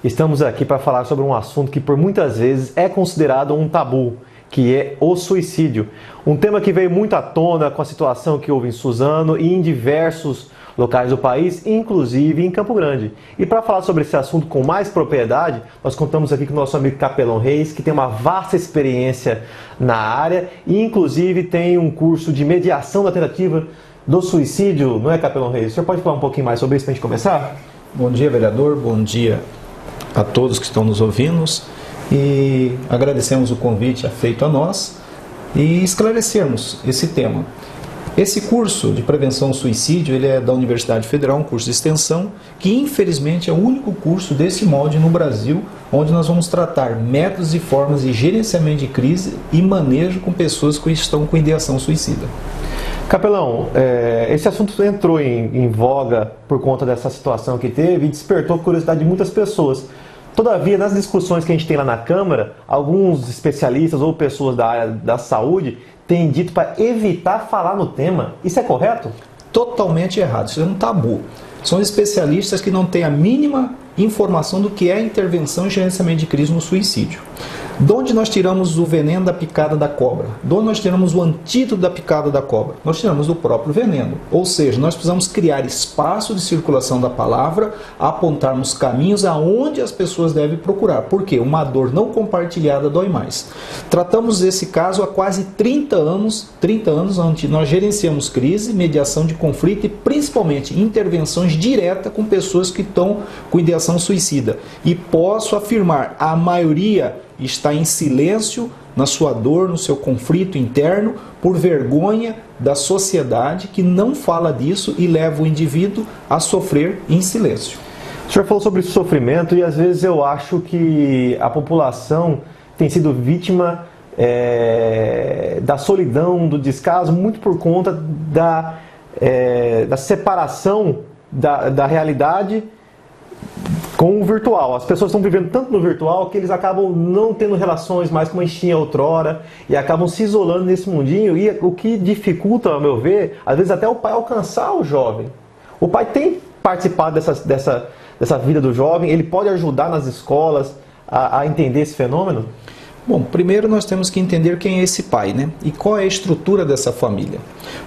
Estamos aqui para falar sobre um assunto que por muitas vezes é considerado um tabu, que é o suicídio. Um tema que veio muito à tona com a situação que houve em Suzano e em diversos locais do país, inclusive em Campo Grande. E para falar sobre esse assunto com mais propriedade, nós contamos aqui com o nosso amigo Capelão Reis, que tem uma vasta experiência na área e inclusive tem um curso de mediação da tentativa do suicídio, não é, Capelão Reis? O senhor pode falar um pouquinho mais sobre isso para a gente começar? Bom dia, vereador. Bom dia a todos que estão nos ouvindo e agradecemos o convite feito a nós e esclarecermos esse tema. Esse curso de prevenção ao suicídio, ele é da Universidade Federal, um curso de extensão, que infelizmente é o único curso desse molde no Brasil, onde nós vamos tratar métodos e formas de gerenciamento de crise e manejo com pessoas que estão com ideação suicida. Capelão, esse assunto entrou em voga por conta dessa situação que teve e despertou a curiosidade de muitas pessoas. Todavia, nas discussões que a gente tem lá na Câmara, alguns especialistas ou pessoas da área da saúde têm dito para evitar falar no tema. Isso é correto? Totalmente errado, isso é um tabu. São especialistas que não têm a mínima informação do que é intervenção e gerenciamento de crise no suicídio. De onde nós tiramos o veneno da picada da cobra? De onde nós tiramos o antídoto da picada da cobra? Nós tiramos do próprio veneno. Ou seja, nós precisamos criar espaço de circulação da palavra, apontarmos caminhos aonde as pessoas devem procurar. Por quê? Uma dor não compartilhada dói mais. Tratamos esse caso há quase 30 anos onde nós gerenciamos crise, mediação de conflito e principalmente intervenções diretas com pessoas que estão com ideação suicida. E posso afirmar, a maioria está em silêncio na sua dor, no seu conflito interno, por vergonha da sociedade que não fala disso e leva o indivíduo a sofrer em silêncio. O senhor falou sobre sofrimento e às vezes eu acho que a população tem sido vítima da solidão, do descaso, muito por conta da separação da realidade com o virtual. As pessoas estão vivendo tanto no virtual que eles acabam não tendo relações mais como a gente tinha outrora e acabam se isolando nesse mundinho, e o que dificulta, ao meu ver, às vezes até o pai alcançar o jovem. O pai tem participado dessa vida do jovem, ele pode ajudar nas escolas a entender esse fenômeno? Bom, primeiro nós temos que entender quem é esse pai, né? E qual é a estrutura dessa família.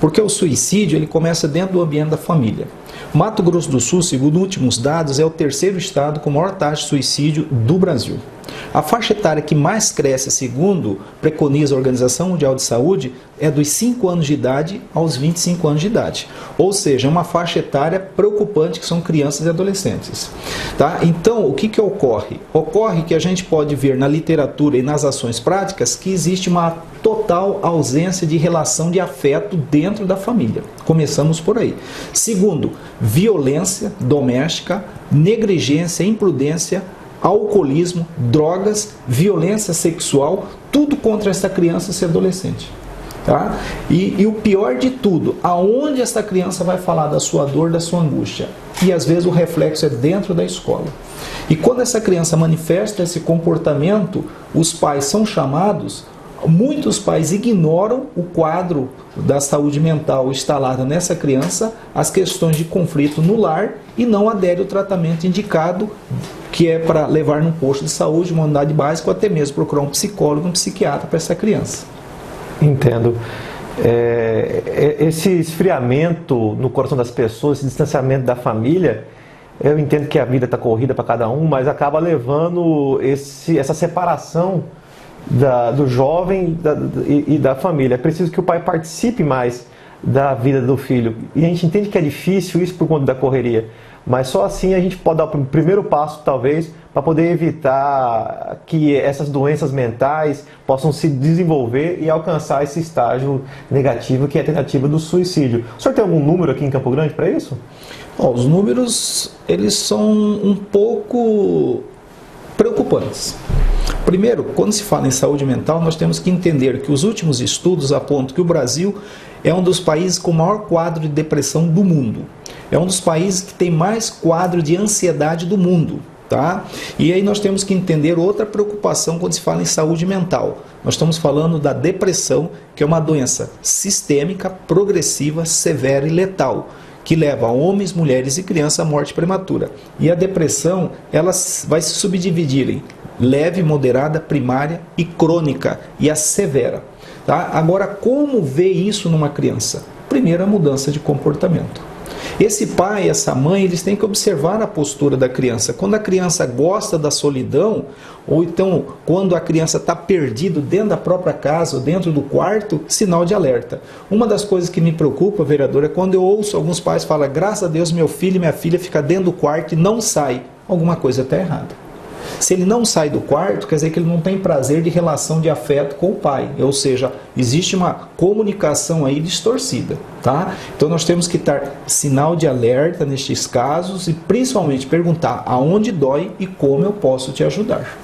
Porque o suicídio, ele começa dentro do ambiente da família. Mato Grosso do Sul, segundo últimos dados, é o terceiro estado com maior taxa de suicídio do Brasil. A faixa etária que mais cresce, segundo preconiza a Organização Mundial de Saúde, é dos 5 anos de idade aos 25 anos de idade. Ou seja, é uma faixa etária preocupante que são crianças e adolescentes. Tá? Então, o que ocorre? Ocorre que a gente pode ver na literatura e nas ações práticas que existe uma total ausência de relação de afeto dentro da família. Começamos por aí. Segundo, violência doméstica, negligência, imprudência, alcoolismo, drogas, violência sexual, tudo contra essa criança e esse adolescente. Tá? E o pior de tudo, aonde essa criança vai falar da sua dor, da sua angústia? E às vezes o reflexo é dentro da escola. E quando essa criança manifesta esse comportamento, os pais são chamados. Muitos pais ignoram o quadro da saúde mental instalada nessa criança, as questões de conflito no lar, e não aderem ao tratamento indicado, que é para levar num posto de saúde, uma unidade básica, ou até mesmo procurar um psicólogo, um psiquiatra para essa criança. Entendo. Esse esfriamento no coração das pessoas, esse distanciamento da família, eu entendo que a vida está corrida para cada um, mas acaba levando essa separação do jovem e da família. É preciso que o pai participe mais da vida do filho. E a gente entende que é difícil isso por conta da correria, mas só assim a gente pode dar o primeiro passo, talvez, para poder evitar que essas doenças mentais possam se desenvolver e alcançar esse estágio negativo, que é a tentativa do suicídio. O senhor tem algum número aqui em Campo Grande para isso? Bom, os números, eles são um pouco preocupantes. Primeiro, quando se fala em saúde mental, nós temos que entender que os últimos estudos apontam que o Brasil é um dos países com o maior quadro de depressão do mundo. É um dos países que tem mais quadro de ansiedade do mundo. Tá? E aí nós temos que entender outra preocupação quando se fala em saúde mental. Nós estamos falando da depressão, que é uma doença sistêmica, progressiva, severa e letal, que leva homens, mulheres e crianças à morte prematura. E a depressão, ela vai se subdividir em leve, moderada, primária e crônica, e a severa. Tá? Agora, como ver isso numa criança? Primeiro, a mudança de comportamento. Esse pai, essa mãe, eles têm que observar a postura da criança. Quando a criança gosta da solidão, ou então quando a criança está perdida dentro da própria casa, ou dentro do quarto, sinal de alerta. Uma das coisas que me preocupa, vereador, é quando eu ouço alguns pais falar: graças a Deus meu filho e minha filha ficam dentro do quarto e não sai. Alguma coisa está errada. Se ele não sai do quarto, quer dizer que ele não tem prazer de relação de afeto com o pai. Ou seja, existe uma comunicação aí distorcida, tá? Então nós temos que estar sinal de alerta nestes casos e principalmente perguntar aonde dói e como eu posso te ajudar.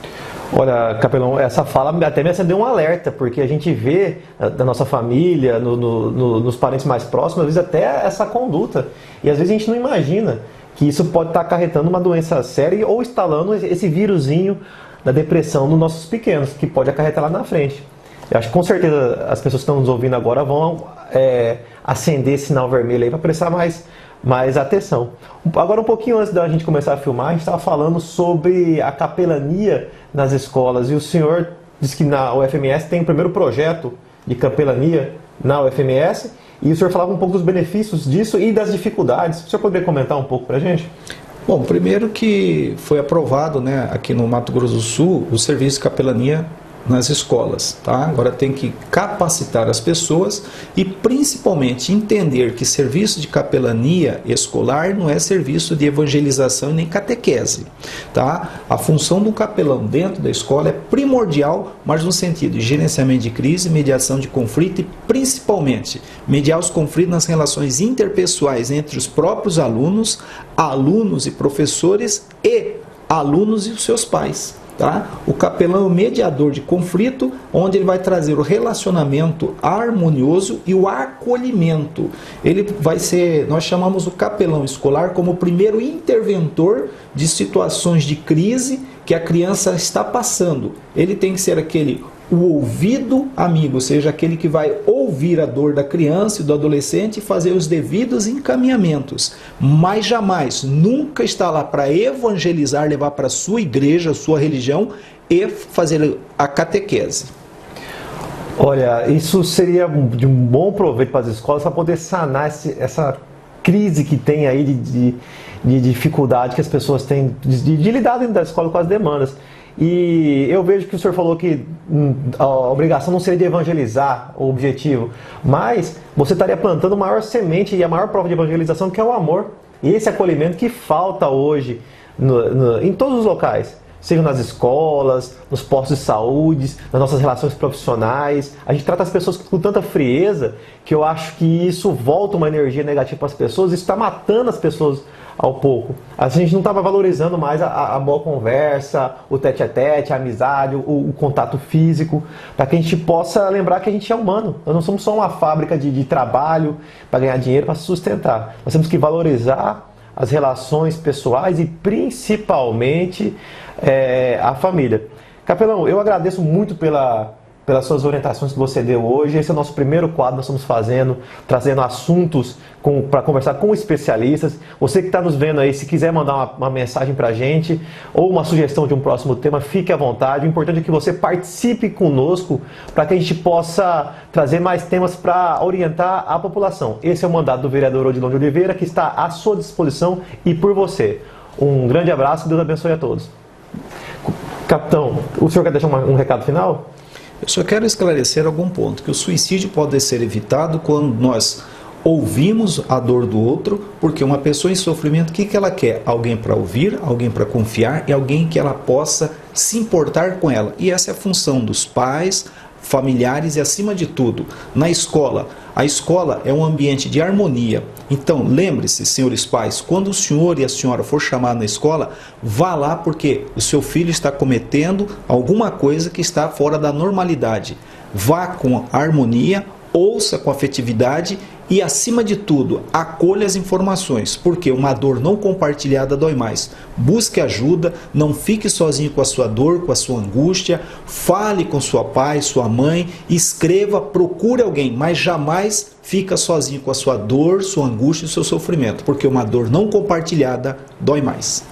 Olha, Capelão, essa fala até me acendeu um alerta, porque a gente vê da nossa família, nos parentes mais próximos, às vezes até essa conduta. E às vezes a gente não imagina que isso pode estar acarretando uma doença séria ou instalando esse vírusinho da depressão nos nossos pequenos, que pode acarretar lá na frente. Eu acho que com certeza as pessoas que estão nos ouvindo agora vão acender esse sinal vermelho aí para prestar mais atenção. Agora, um pouquinho antes da gente começar a filmar, a gente estava falando sobre a capelania nas escolas, e o senhor disse que na UFMS tem o primeiro projeto de capelania na UFMS, e o senhor falava um pouco dos benefícios disso e das dificuldades. O senhor poderia comentar um pouco para a gente? Bom, primeiro que foi aprovado, né, aqui no Mato Grosso do Sul o serviço de capelania nas escolas, tá? Agora tem que capacitar as pessoas e principalmente entender que serviço de capelania escolar não é serviço de evangelização nem catequese, tá? A função do capelão dentro da escola é primordial, mas no sentido de gerenciamento de crise, mediação de conflito e principalmente mediar os conflitos nas relações interpessoais entre os próprios alunos e professores e alunos e os seus pais. Tá? O capelão é o mediador de conflito, onde ele vai trazer o relacionamento harmonioso e o acolhimento. Ele vai ser, nós chamamos o capelão escolar como o primeiro interventor de situações de crise que a criança está passando. Ele tem que ser o ouvido amigo, ou seja, aquele que vai ouvir a dor da criança e do adolescente e fazer os devidos encaminhamentos, mas jamais, nunca está lá para evangelizar, levar para a sua igreja, sua religião e fazer a catequese. Olha, isso seria de um bom proveito para as escolas para poder sanar essa crise que tem aí de dificuldade que as pessoas têm de lidar dentro da escola com as demandas. E eu vejo que o senhor falou que a obrigação não seria de evangelizar o objetivo, mas você estaria plantando a maior semente e a maior prova de evangelização, que é o amor. E esse acolhimento que falta hoje em todos os locais, seja nas escolas, nos postos de saúde, nas nossas relações profissionais. A gente trata as pessoas com tanta frieza que eu acho que isso volta uma energia negativa para as pessoas, isso está matando as pessoas ao pouco. A gente não estava valorizando mais a boa conversa, o tete-a-tete, a amizade, o contato físico, para que a gente possa lembrar que a gente é humano. Nós não somos só uma fábrica de trabalho para ganhar dinheiro, para se sustentar. Nós temos que valorizar as relações pessoais e principalmente a família. Capelão, eu agradeço muito pelas suas orientações que você deu hoje. Esse é o nosso primeiro quadro, nós estamos trazendo assuntos para conversar com especialistas. Você que está nos vendo aí, se quiser mandar uma mensagem para a gente ou uma sugestão de um próximo tema, fique à vontade. O importante é que você participe conosco para que a gente possa trazer mais temas para orientar a população. Esse é o mandato do vereador Odilon de Oliveira, que está à sua disposição e por você. Um grande abraço e Deus abençoe a todos. Capitão, o senhor quer deixar um recado final? Eu só quero esclarecer algum ponto, que o suicídio pode ser evitado quando nós ouvimos a dor do outro, porque uma pessoa em sofrimento, o que ela quer? Alguém para ouvir, alguém para confiar e alguém que ela possa se importar com ela. E essa é a função dos pais, familiares e, acima de tudo, na escola. A escola é um ambiente de harmonia. Então, lembre-se, senhores pais, quando o senhor e a senhora for chamar na escola, vá lá porque o seu filho está cometendo alguma coisa que está fora da normalidade. Vá com harmonia, ouça com afetividade e, acima de tudo, acolha as informações, porque uma dor não compartilhada dói mais. Busque ajuda, não fique sozinho com a sua dor, com a sua angústia, fale com sua pai, sua mãe, escreva, procure alguém, mas jamais fica sozinho com a sua dor, sua angústia e o seu sofrimento, porque uma dor não compartilhada dói mais.